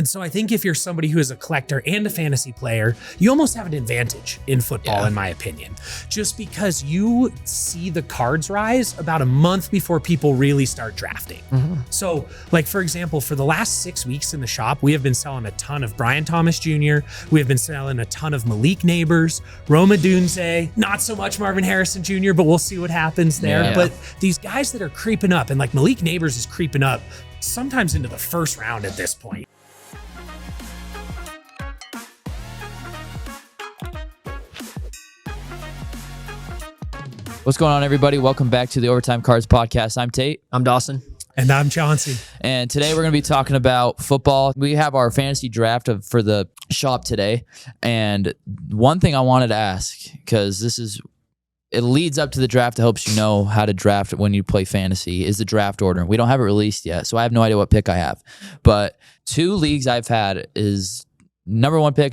And so I think if you're somebody who is a collector and a fantasy player, you almost have an advantage in football, in my opinion, just because you see the cards rise about a month before people really start drafting. So like, for example, for the last 6 weeks in the shop, we have been selling a ton of Brian Thomas Jr. We have been selling a ton of Malik Neighbors, Roma Dunze, not so much Marvin Harrison Jr., but we'll see what happens there. Yeah. But these guys that are creeping up, and like Malik Neighbors is creeping up sometimes into the first round at this point. What's going on, everybody? Welcome back to the Overtime Cards podcast. I'm Tate. I'm Dawson. And I'm Chauncey. And today we're going to be talking about football. We have our fantasy draft for the shop today. And one thing I wanted to ask, because it leads up to the draft. It helps you know how to draft when you play fantasy, is the draft order. We don't have it released yet, so I have no idea what pick I have. But 2 leagues I've had is number one pick.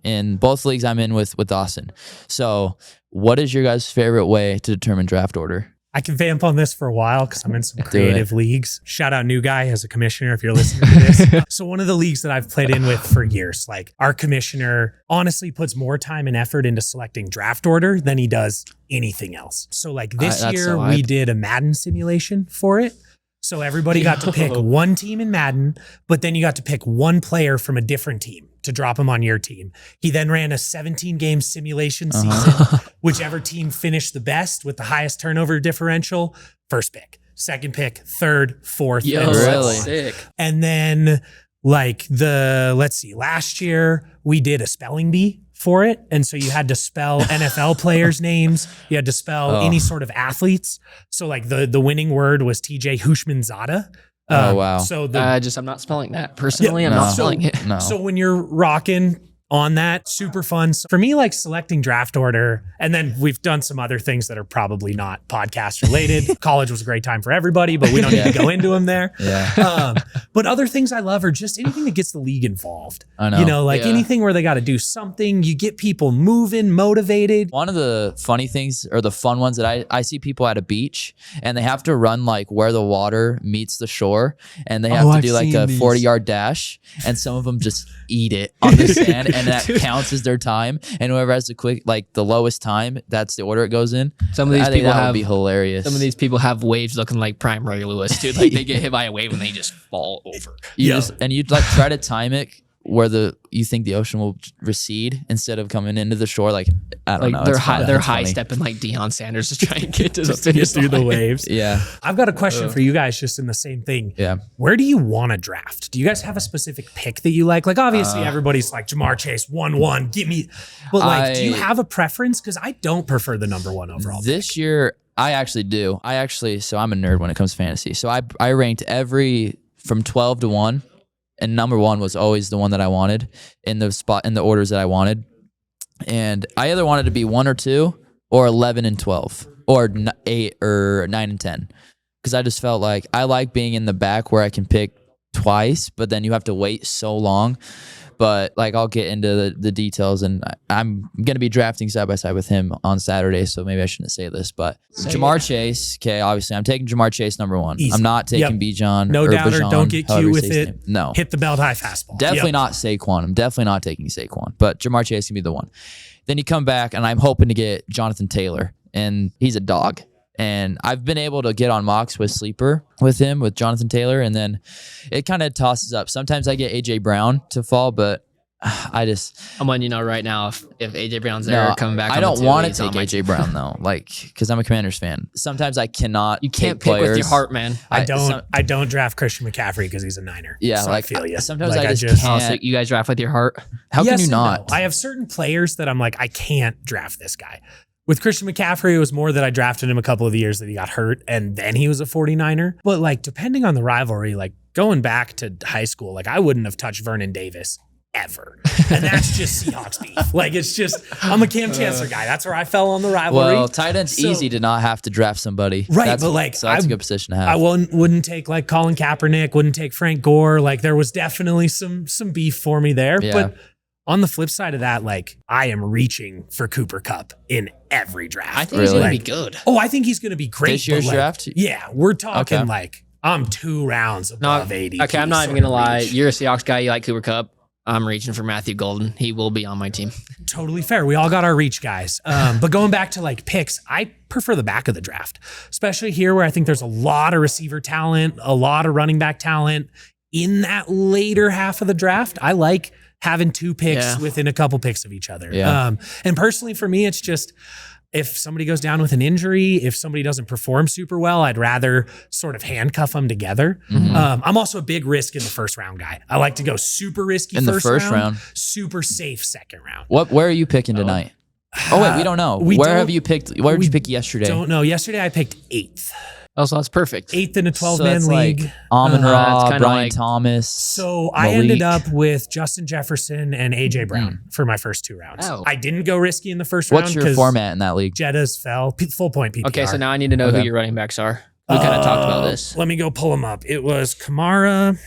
In both leagues I'm in with Dawson. So what is your guys' favorite way to determine draft order? I can vamp on this for a while because I'm in some creative leagues. Shout out New Guy as a commissioner if you're listening to this. So one of the leagues that I've played in with for years, like our commissioner honestly puts more time and effort into selecting draft order than he does anything else. So like this year we did a Madden simulation for it. So everybody got to pick one team in Madden, but then you got to pick one player from a different team to drop him on your team. He then ran a 17-game simulation season. Whichever team finished the best with the highest turnover differential, first pick, second pick, third, fourth. Yo, really? Sick. And then last year we did a spelling bee for it. And so you had to spell NFL players' names. You had to spell any sort of athletes. So like the winning word was TJ Hushmanzada. Oh, wow. So I'm not spelling that. Personally, I'm not spelling it. No. So when you're rocking on that, super fun. So for me, like selecting draft order, and then we've done some other things that are probably not podcast related. College was a great time for everybody, but we don't need to go into them there. Yeah. But other things I love are just anything that gets the league involved. I know. You know, like anything where they got to do something, you get people moving, motivated. One of the funny things, or the fun ones, that I see people at a beach and they have to run like where the water meets the shore, and they have to do like a 40-yard dash, and some of them just eat it on the sand, and that counts as their time. And whoever has the lowest time, that's the order it goes in. Some of these people would be hilarious. Some of these people have waves looking like Prime Ray Lewis, dude. Like they get hit by a wave and they just fall over. You'd like try to time it where you think the ocean will recede instead of coming into the shore. Like, I don't know. They're high stepping like Deion Sanders to try and get to the finish through the waves. Yeah. I've got a question for you guys just in the same thing. Yeah. Where do you want to draft? Do you guys have a specific pick that you like? Like obviously everybody's like Jamar Chase 1-1, give me. But like, do you have a preference? Because I don't prefer the number 1 overall. This year, I actually do. So I'm a nerd when it comes to fantasy. So I ranked every from 12 to 1. And number 1 was always the one that I wanted in the orders that I wanted. And I either wanted to be 1 or 2 or 11 and 12 or 8 or 9 and 10. Because I just felt like I like being in the back where I can pick twice, but then you have to wait so long. But like, I'll get into the details, and I'm going to be drafting side by side with him on Saturday, so maybe I shouldn't say this, but Jamar Chase, okay, obviously I'm taking Jamar Chase number 1. Easy. I'm not taking Bijan. No doubter, don't get cute with it. No. Hit the belt high fastball. Definitely not Saquon. I'm definitely not taking Saquon, but Jamar Chase can be the one. Then you come back, and I'm hoping to get Jonathan Taylor, and he's a dog. And I've been able to get on mocks with Sleeper with Jonathan Taylor, and then it kind of tosses up. Sometimes I get A.J. Brown to fall, but I'm letting you know right now, if AJ Brown's there coming back, I don't want to take AJ Brown though, like, because I'm a Commanders fan. Sometimes I cannot. You can't pick with your heart, man. I don't draft Christian McCaffrey because he's a Niner. Yeah, so like I feel you. Sometimes like, I just can't. So you guys draft with your heart? How can you not? No. I have certain players that I'm like, I can't draft this guy. With Christian McCaffrey, it was more that I drafted him a couple of years that he got hurt, and then he was a 49er. But like, depending on the rivalry, like going back to high school, like I wouldn't have touched Vernon Davis ever. And that's just Seahawks beef. Like, it's just, I'm a Cam Chancellor guy. That's where I fell on the rivalry. Well, tight end's easy to not have to draft somebody. Right, but like, so that's a good position to have. I wouldn't take like Colin Kaepernick, wouldn't take Frank Gore. Like, there was definitely some beef for me there. Yeah. But on the flip side of that, like, I am reaching for Cooper Kupp in every draft. I think he's going to be good. Oh, I think he's going to be great. This year's like, draft? Yeah, we're talking like I'm 2 rounds above ADP. Okay, I'm not even sort gonna of lie. reach. You're a Seahawks guy. You like Cooper Kupp. I'm reaching for Matthew Golden. He will be on my team. Totally fair. We all got our reach, guys. But going back to like picks, I prefer the back of the draft, especially here where I think there's a lot of receiver talent, a lot of running back talent in that later half of the draft. I like having 2 picks within a couple picks of each other. Yeah. And personally for me, it's just, if somebody goes down with an injury, if somebody doesn't perform super well, I'd rather sort of handcuff them together. I'm also a big risk in the first round guy. I like to go super risky In the first round. super safe second round. Where are you picking tonight? Oh wait, we don't know. Where have you picked? Where did you pick yesterday? Don't know. Yesterday I picked 8th. Oh, so that's perfect. 8th in a So 12-man that's league. like Amon Ra, it's kinda Brian like- Thomas. So I Malik. ended up with Justin Jefferson and AJ Brown for my first 2 rounds. Oh. I didn't go risky in the first round. What's your 'cause format in that league? Jettas fell. Full point PPR. Okay, so now I need to know who Okay. your running backs are. We kind of talked about this. Let me go pull them up. It was Kamara,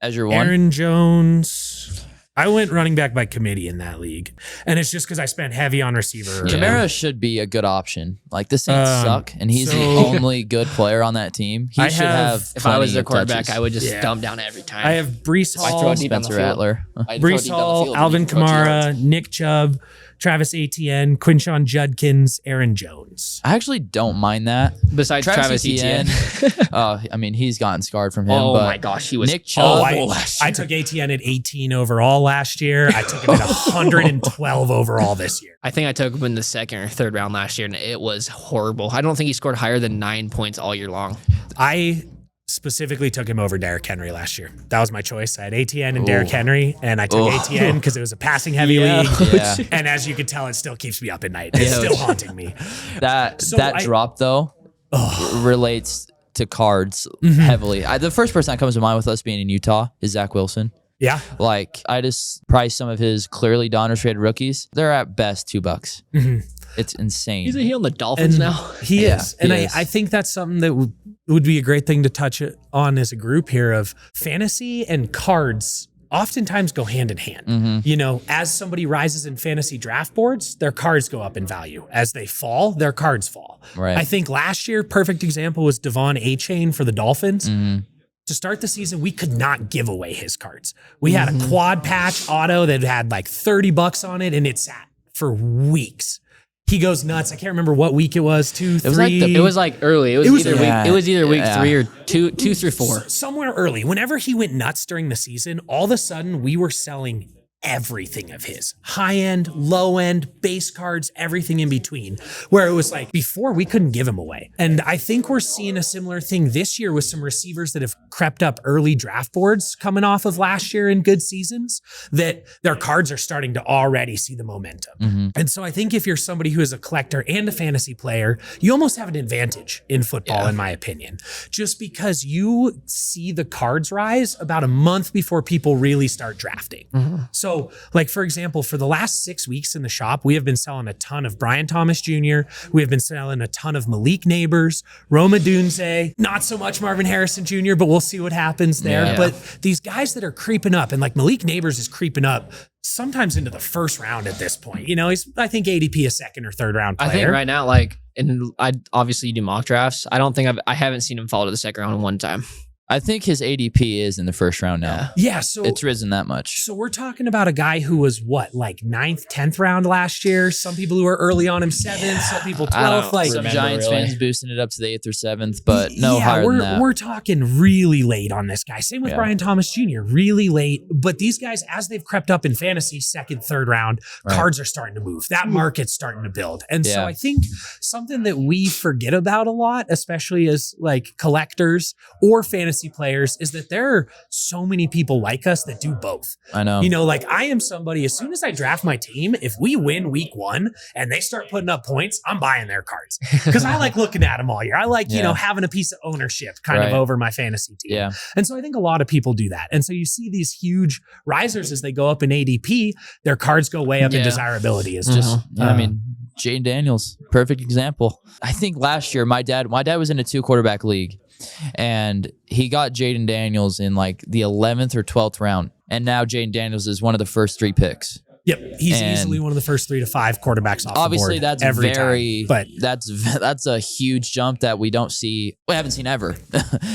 As your one? Aaron Jones. I went running back by committee in that league. And it's just because I spent heavy on receiver. Yeah. Kamara should be a good option. Like the Saints suck, and he's the so- only good player on that team. He I should have- have. If I was plenty their of quarterback, touches. I would just Yeah. dump down every time. I have Brees Why throw Hall, it deep on the Spencer field? Rattler. I'd throw it Brees deep down the Hall, field Alvin and you throw 2 yards. Kamara, Nick Chubb, Travis Etienne, Quinshon Judkins, Aaron Jones. I actually don't mind that. Besides Travis Etienne. I mean, he's gotten scarred from him. Oh but my gosh, he was Nick Chubb. Oh, awful last I year. took ATN at 18 overall last year. I took him at 112 overall this year. I think I took him in the second or third round last year, and it was horrible. I don't think he scored higher than 9 points all year long. I specifically took him over Derrick Henry last year. That was my choice. I had ATN and Derrick Henry, and I took Ooh. ATN because it was a passing heavy Yeah. league. Yeah. And as you can tell, it still keeps me up at night. It's Yeah. still haunting me. that So that I- drop though relates to cards heavily. The first person that comes to mind with us being in Utah is Zach Wilson. Yeah. Like I just priced some of his clearly non-restricted rookies. They're at best $2. It's insane. Isn't he on the Dolphins And now? he Yeah, is. And he is. I think that's something that would be a great thing to touch on as a group here of fantasy and cards oftentimes go hand in hand. You know, as somebody rises in fantasy draft boards, their cards go up in value. As they fall, their cards fall. Right. I think last year, perfect example was Devon A-Chain for the Dolphins. To start the season, we could not give away his cards. We had a quad patch auto that had like $30 on it, and it sat for weeks. He goes nuts. I can't remember what week it was. 2, 3. was like It was like early. It was was- either yeah. week. It was either week Yeah. 3 or two through 4. somewhere early. Whenever he went nuts during the season, all of a sudden we were selling everything of his high end, low end, base cards, everything in between, where it was like before we couldn't give him away. And I think we're seeing a similar thing this year with some receivers that have crept up early draft boards coming off of last year in good seasons, that their cards are starting to already see the momentum. And so I think if you're somebody who is a collector and a fantasy player, you almost have an advantage in football, in my opinion, just because you see the cards rise about a month before people really start drafting. So, like, for example, for the last 6 weeks in the shop, we have been selling a ton of Brian Thomas Jr. We have been selling a ton of Malik Neighbors, Roma Dunze, not so much Marvin Harrison Jr., but we'll see what happens there. Yeah. But these guys that are creeping up, and like Malik Neighbors is creeping up sometimes into the first round at this point. You know, he's, I think, ADP a second or third round player. I think right now, like, and I obviously do mock drafts. I don't think I haven't seen him fall to the second round one time. I think his ADP is in the first round now. Yeah, so It's risen that much. So we're talking about a guy who was what, like 9th, 10th round last year. Some people who were early on him 7th, some people I don't 12th. Like, Some remember, Giants really. fans boosting it up to the 8th or 7th, but no yeah, higher we're, than that. We're talking really late on this guy. Same with Yeah. Brian Thomas Jr., really late. But these guys, as they've crept up in fantasy, 2nd, 3rd round, Right. cards are starting to move. That market's starting to build. And so Yeah. I think something that we forget about a lot, especially as like collectors or fantasy players, is that there are so many people like us that do both. I know. You know, like I am somebody, as soon as I draft my team, if we win week 1 and they start putting up points, I'm buying their cards because I like looking at them all year. I like, you Yeah. know, having a piece of ownership kind Right. of over my fantasy team. Yeah. And so I think a lot of people do that. And so you see these huge risers as they go up in ADP, their cards go way up in Yeah. desirability. It's Just, just, I mean, Jane Daniels, perfect example. I think last year my dad was in a 2-quarterback league, and he got Jaden Daniels in like the 11th or 12th round, and now Jaden Daniels is one of the first 3 picks. Yep, he's And easily one of the first 3 to 5 quarterbacks off obviously the board that's every very, time. But that's a huge jump that we haven't seen ever.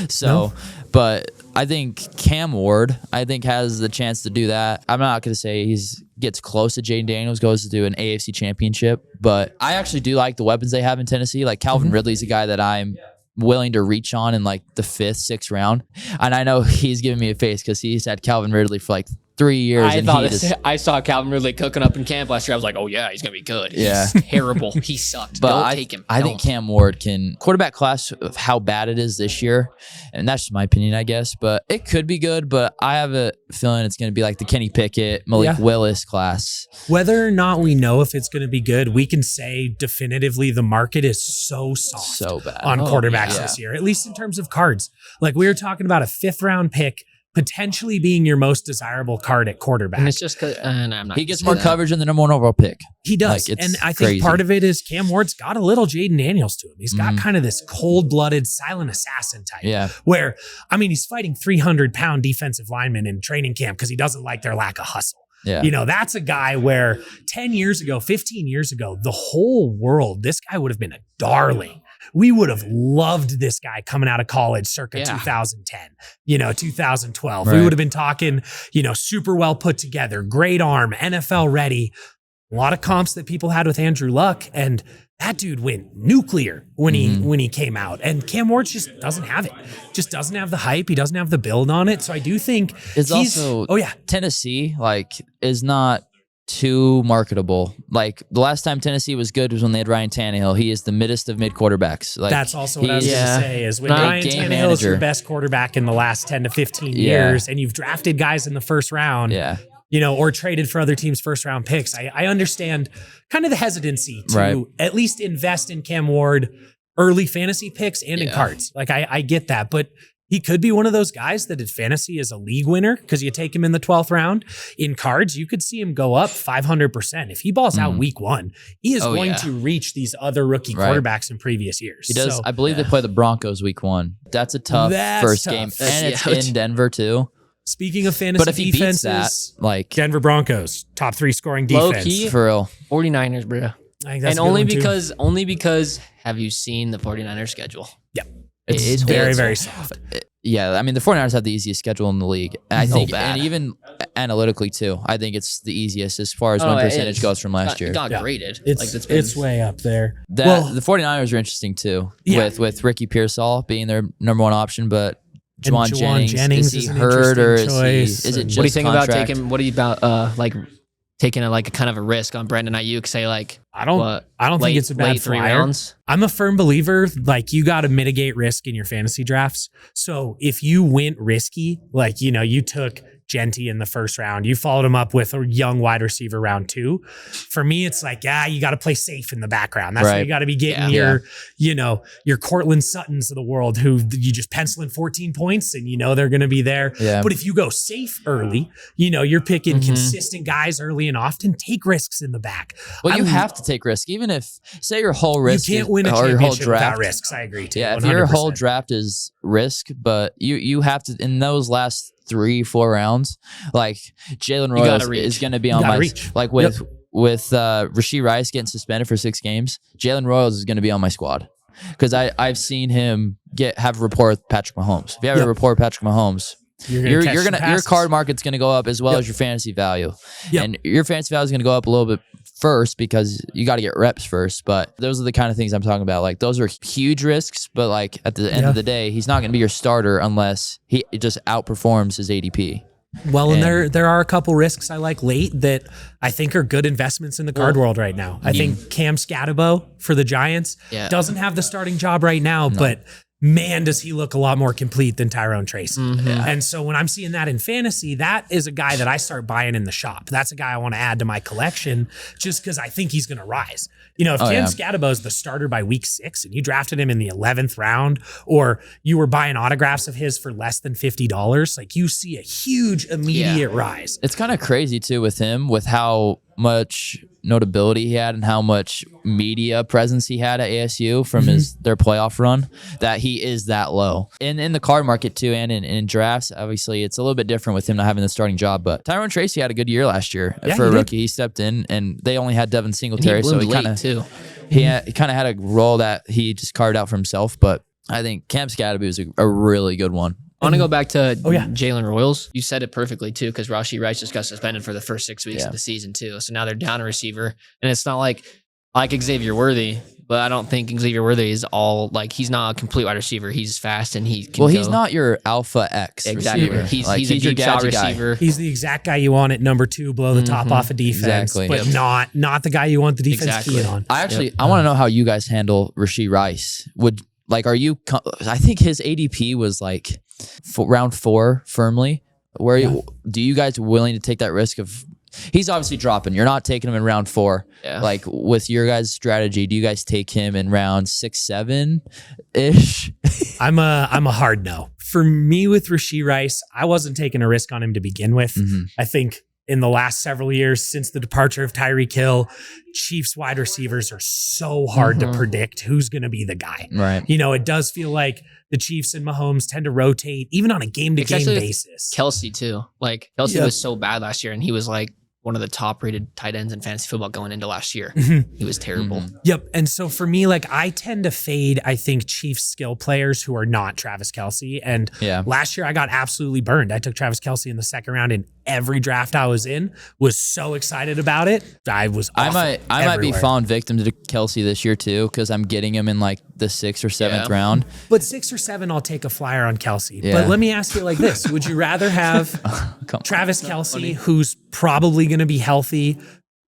So, but I think Cam Ward, has the chance to do that. I'm not going to say gets close to Jaden Daniels, goes to do an AFC championship, but I actually do like the weapons they have in Tennessee. Like Calvin Ridley's a guy that I'm willing to reach on in like the 5th, 6th round. And I know he's giving me a face because he's had Calvin Ridley for like 3 years. I saw Calvin Ridley cooking up in camp last year. I was like, oh yeah, he's gonna be good. Yeah. He's terrible. He sucked. But Don't take him. I think Cam Ward can quarterback class of how bad it is this year, and that's just my opinion, I guess. But it could be good. But I have a feeling it's going to be like the Kenny Pickett, Malik Willis class. whether or not we know if it's going to be good, we can say definitively the market is so soft, So bad on quarterbacks this year, at least in terms of cards. Like we were talking about a 5th round pick potentially being your most desirable card at quarterback. And it's just because I'm not. He gets more coverage than the number 1 overall pick. He does. Like, it's and I think crazy. part of it is Cam Ward's got a little Jaden Daniels to him. He's got kind of this cold-blooded silent assassin type. Yeah. Where, I mean, he's fighting 300-pound defensive linemen in training camp because he doesn't like their lack of hustle. Yeah. You know, that's a guy where 10 years ago, 15 years ago, the whole world, this guy would have been a darling. We would have loved this guy coming out of college circa 2010, 2012. Right. We would have been talking, super well put together, great arm, NFL ready. A lot of comps that people had with Andrew Luck, and that dude went nuclear when he came out. And Cam Ward just doesn't have it. Just doesn't have the hype. He doesn't have the build on it. So I do think It's also Tennessee is not too marketable. Like the last time Tennessee was good was when they had Ryan Tannehill. He is the middest of mid quarterbacks. Like that's also what I was going to say is when Not a Ryan game Tannehill is your manager. best quarterback in the last 10 to 15 years, and you've drafted guys in the first round, or traded for other teams' first round picks. I understand kind of the hesitancy to at least invest in Cam Ward early fantasy picks and in cards. Like I get that, but he could be one of those guys that in fantasy is a league winner because you take him in the 12th round. In cards, you could see him go up 500%. If he balls out week 1, he is going to reach these other rookie quarterbacks in previous years. He does. I believe they play the Broncos week 1. That's a tough first game. And it's in Denver too. Speaking of fantasy But if he defenses, beats that, like Denver Broncos, top 3 scoring defense. Low-key, for real. 49ers, bro. I think that's And a good only one, too. because have you seen the 49ers schedule? Yep. It's very, horrible. very soft. Yeah, I mean the 49ers have the easiest schedule in the league. And I think, bad. and even analytically too, I think it's the easiest as far as win percentage goes from last year. It got graded. It's way up there. The 49ers are interesting too, with Ricky Pearsall being their number 1 option, but Juwan Jennings, is he an hurt or interesting choice, is it and- just What do you think contract? what do you about taking a kind of a risk on Brandon Ayuk? Say I don't think it's a bad late 3 flyer. rounds. I'm a firm believer, you got to mitigate risk in your fantasy drafts. So if you went risky, you took Genty in the first round, you followed him up with a young wide receiver round 2. For me, it's you got to play safe in the background. That's where you got to be getting your Cortland Suttons of the world who you just pencil in 14 points and they're going to be there. Yeah. But if you go safe early, you're picking consistent guys early and often, take risks in the back. Well, you have to take risk, even if say your whole risk You can't win a or your whole championship without draft. risks. I agree too. Yeah, if your whole 100%. draft is risk, but you have to in those last 3-4 rounds, like Jalen gotta Royals reach. is going to be on my like with Rashee Rice getting suspended for 6 games. Jalen Royals is going to be on my squad because I've seen him have a rapport with Patrick Mahomes. If you have a rapport with Patrick Mahomes, your card market's going to go up as well as your fantasy value, and your fantasy value is going to go up a little bit first because you got to get reps first. But those are the kind of things I'm talking about. Like those are huge risks, but like at the end of the day, he's not going to be your starter unless he just outperforms his ADP. Well, and there are a couple risks I like late that I think are good investments in the card world right now. I think Cam Scatabo for the Giants doesn't have the starting job right now, but man, does he look a lot more complete than Tyrone Tracy. And so when I'm seeing that in fantasy, that is a guy that I start buying in the shop. That's a guy I want to add to my collection just because I think he's going to rise. If Cam Scatabo is the starter by week 6 and you drafted him in the 11th round, or you were buying autographs of his for less than $50, you see a huge immediate rise. It's kind of crazy too with him, with how much notability he had and how much media presence he had at ASU from their playoff run, that he is that low. And in the card market too, and in drafts, obviously it's a little bit different with him not having the starting job. But Tyrone Tracy had a good year last year for a rookie. He stepped in, and they only had Devin Singletary, so he kind of had a role that he just carved out for himself. But I think Cam Scadaboo is a really good one. I want to go back to Jalen Royals. You said it perfectly, too, because Rashee Rice just got suspended for the first 6 weeks of the season, too. So now they're down a receiver. And it's not like Xavier Worthy, but I don't think Xavier Worthy is all, like, he's not a complete wide receiver. He's fast and he can he's not your alpha X receiver. He's a deep shot receiver. He's the exact guy you want at number 2, blow the top off of defense, but not the guy you want the defense keying on. I want to know how you guys handle Rashee Rice. I think his ADP was like round 4 firmly. Do you guys willing to take that risk of? He's obviously dropping. You're not taking him in round 4. Yeah. Like with your guys' strategy, do you guys take him in round 6, 7 ish? I'm a hard no. For me with Rashee Rice, I wasn't taking a risk on him to begin with. I think in the last several years since the departure of Tyreek Hill, Chiefs wide receivers are so hard to predict who's going to be the guy. Right. You know, it does feel like the Chiefs and Mahomes tend to rotate even on a game-to-game basis. Kelsey, too. Like, Kelsey was so bad last year, and he was like one of the top-rated tight ends in fantasy football going into last year. He was terrible. Yep. And so for me, like, I tend to fade, I think, Chiefs skill players who are not Travis Kelce. And last year, I got absolutely burned. I took Travis Kelce in the second round in every draft I was in, was so excited about it. I might be falling victim to Kelce this year too, because I'm getting him in like the 6th or 7th round. But 6 or 7, I'll take a flyer on Kelce. But let me ask you like this. Would you rather have Travis Kelce, who's probably going to be healthy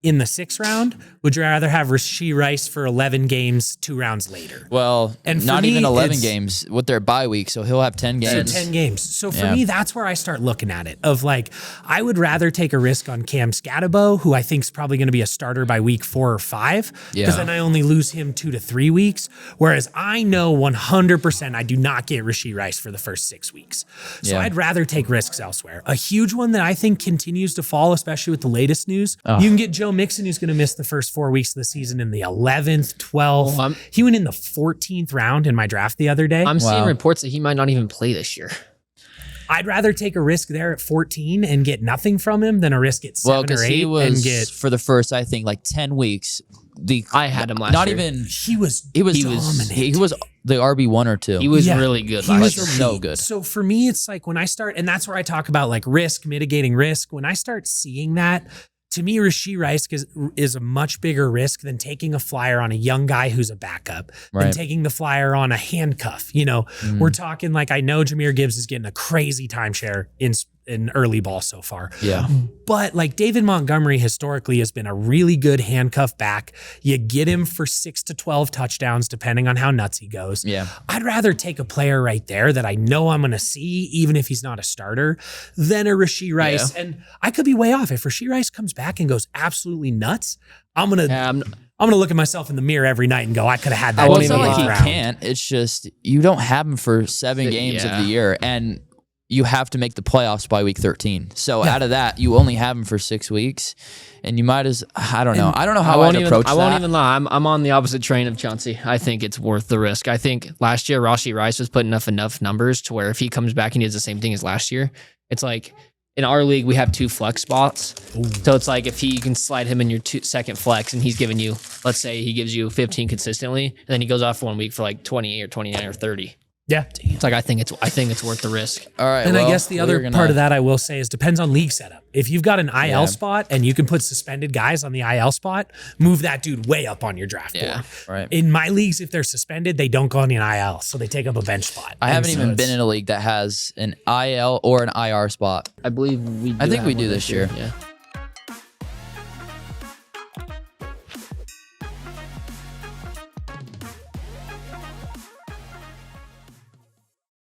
in the 6th round? Would you rather have Rashee Rice for 11 games 2 rounds later? Well, and not even 11 games with their bye week, so he'll have 10 games. So 10 games. So for me, that's where I start looking at it. Of like, I would rather take a risk on Cam Scadaboo, who I think is probably going to be a starter by week 4 or 5, because then I only lose him 2 to 3 weeks. Whereas I know 100% I do not get Rashee Rice for the first 6 weeks. So I'd rather take risks elsewhere. A huge one that I think continues to fall, especially with the latest news, you can get Joe Mixon, who's going to miss the first 4 weeks of the season in the 11th, 12th. He went in the 14th round in my draft the other day. I'm seeing reports that he might not even play this year. I'd rather take a risk there at 14 and get nothing from him than a risk at 7 or 8 he was, and get for the first, I think, like 10 weeks. I had him last year. He was dominant. He was the RB1 or 2. He was really good last year. So good. So for me, it's like when I start, and that's where I talk about like risk, mitigating risk. When I start seeing that, to me, Rashee Rice is a much bigger risk than taking a flyer on a young guy who's a backup, than taking the flyer on a handcuff. You know, we're talking like, I know Jahmyr Gibbs is getting a crazy timeshare in early ball so far. Yeah. But like David Montgomery historically has been a really good handcuff back. You get him for 6 to 12 touchdowns, depending on how nuts he goes. Yeah. I'd rather take a player right there that I know I'm going to see, even if he's not a starter, than a Rashee Rice. Yeah. And I could be way off. If Rashee Rice comes back and goes absolutely nuts, I'm going to look at myself in the mirror every night and go, I could have had that. Well, it's not like he can't. It's just, you don't have him for 7 games of the year. And you have to make the playoffs by week 13. So out of that, you only have him for 6 weeks, and you might I don't know how I'd approach that. I won't even lie. I'm on the opposite train of Chauncey. I think it's worth the risk. I think last year Rashee Rice was putting up enough numbers to where if he comes back and he does the same thing as last year, it's like in our league we have 2 flex spots. So it's like if you can slide him in your second flex and he's giving you, let's say he gives you 15 consistently, and then he goes off 1 week for like 28 or 29 or 30. Yeah. It's like I think it's worth the risk. All right. And I guess the other part of that I will say is depends on league setup. If you've got an IL spot and you can put suspended guys on the IL spot, move that dude way up on your draft board. Right. In my leagues, if they're suspended, they don't go on the IL, so they take up a bench spot. I haven't even been in a league that has an IL or an IR spot. I believe we do. I think we do this year. Yeah.